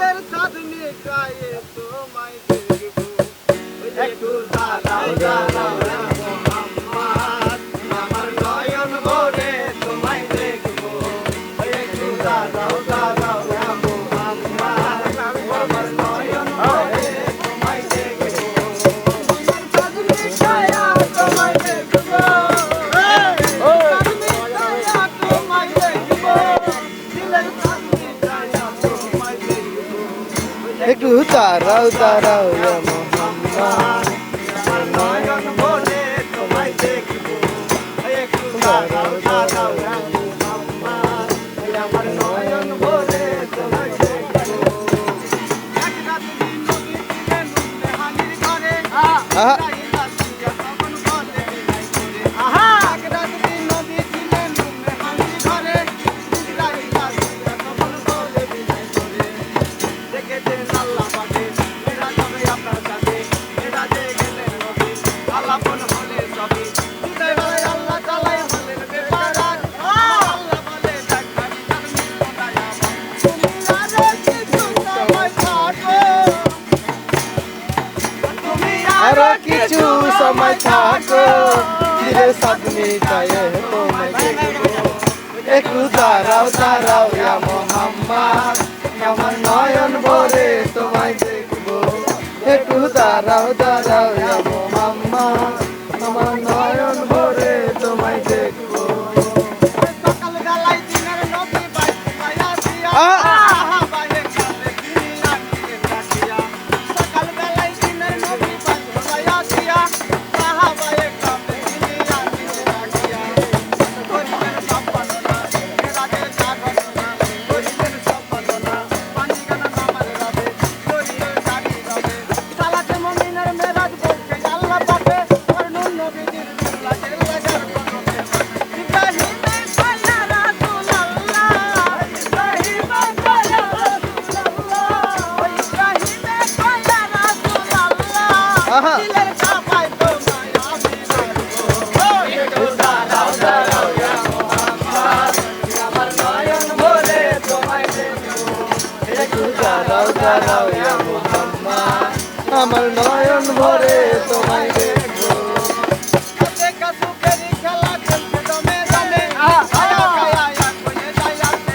দিলের চাঁদনি গায়ে তোমায় দেখবো একটু দাঁড়াও দাঁড়াও মোহাম্মদ আমার নয়ন ভরে তোমায় দেখবো একটু দাঁড়াও দাঁড়াও মোহাম্মদ আমার নয়ন ভরে তোমায় দেখবো চাঁদনি গায়ে তোমায় দেখবো একটু দাঁড়াও দাঁড়াও মোহাম্মদ নয়ন ভরে তোমায় দেখবো একটু দাঁড়াও দাঁড়াও মোহাম্মদ আমার নয়ন ভরে তোমায় দেখবো এক রাতে নবী ছিলেন মেহানির ঘরে আরো কিছু সময় থাকো দিলের চাঁদনি গায়ে তোমায় দেখবো একটু দাঁড়াও দাঁড়াও মোহাম্মদ আমার নয়ন ভরে তোমায় দেখবো একটু দাঁড়াও দাঁড়াও মোহাম্মদ আমার নয়ন ভরে তোমায় দেখবো সকাল বেলায় দিনের নবী বাইতে বাইয়া বাইরে কাছে দুনিয়া নিয়ে কাটিয়া সকাল বেলায় দিনের নবী বাইতে বাইয়া বাইরে কাছে দুনিয়া নিয়ে কাটিয়া করিবেন সব পালনা রাজের জাগরনা করিবেন সব পালনা পানি গানা নামাজ রবে করিবেন গাড়ি রবে সালাতে মুমিনের মেরাজ বলতে আল্লাহ পাকে আর নূর নবীর লাগে লাগার কোনো ইব্রাহিমের সায়া রাসূলুল্লাহ ইব্রাহিমের সায়া রাসূলুল্লাহ ইব্রাহিমের সায়া রাসূলুল্লাহ দিলের কাপায় তোমায় আমি রাখবো একটু দাঁড়াও দাঁড়াও মোহাম্মদ আমার নয়ন ভরে তোমায় দেখবো একটু দাঁড়াও দাঁড়াও মোহাম্মদ আমার নয়ন ভরে তোমায় দেখবো দেখা সুখের খেলা খেলতে দমে দমে আয়া কায়া কোনে যাইয়া যাবে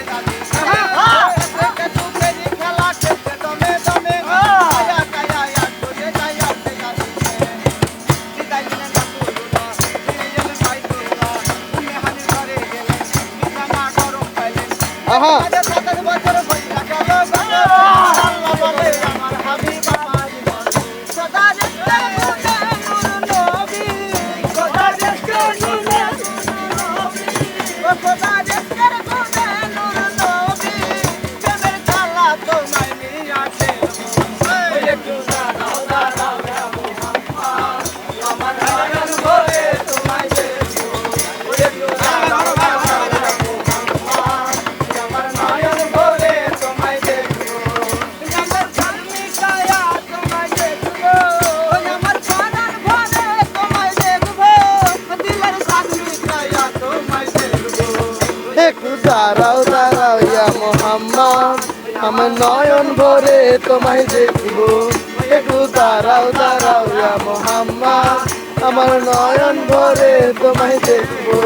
দেখা সুখের খেলা খেলতে দমে দমে আয়া কায়া কোনে যাইয়া যাবে বিদায় দিলেন রাসূলুল্লাহ ফিরে এলেন বাইতুল্লাহ মেহানি ঘরে গেলেন বিছানা গরম পাইলেন আজ 7 বছর হইয়া গেল আল্লাহ বলে আমার হাবিব আমার সদা দেখতে নূর নবী সদা দেখতে নূর নবী সদা দেখতে নূর নবী প্রেমের খেলা তোমায় নিয়ে আসে একটু দাঁড়াও দাঁড়াও মোহাম্মদ আমার নয়ন ভরে তোমায় দেখবো একটু দাঁড়াও দাঁড়াও মোহাম্মদ আমার নয়ন ভরে তোমায় দেখবো আমার চাঁদনি গায়া তোমায় দেখবো আমার প্রাণ ভরে তোমায় দেখবো দিলের চাঁদনি গায়া তোমায় দেখবো একটু দাঁড়াও দাঁড়াও মোহাম্মদ আমার নয়ন ভরে তোমায় দেখবো একটু দাঁড়াও দাঁড়াও মোহাম্মদ আমার নয়ন ভরে তোমায় দেখবো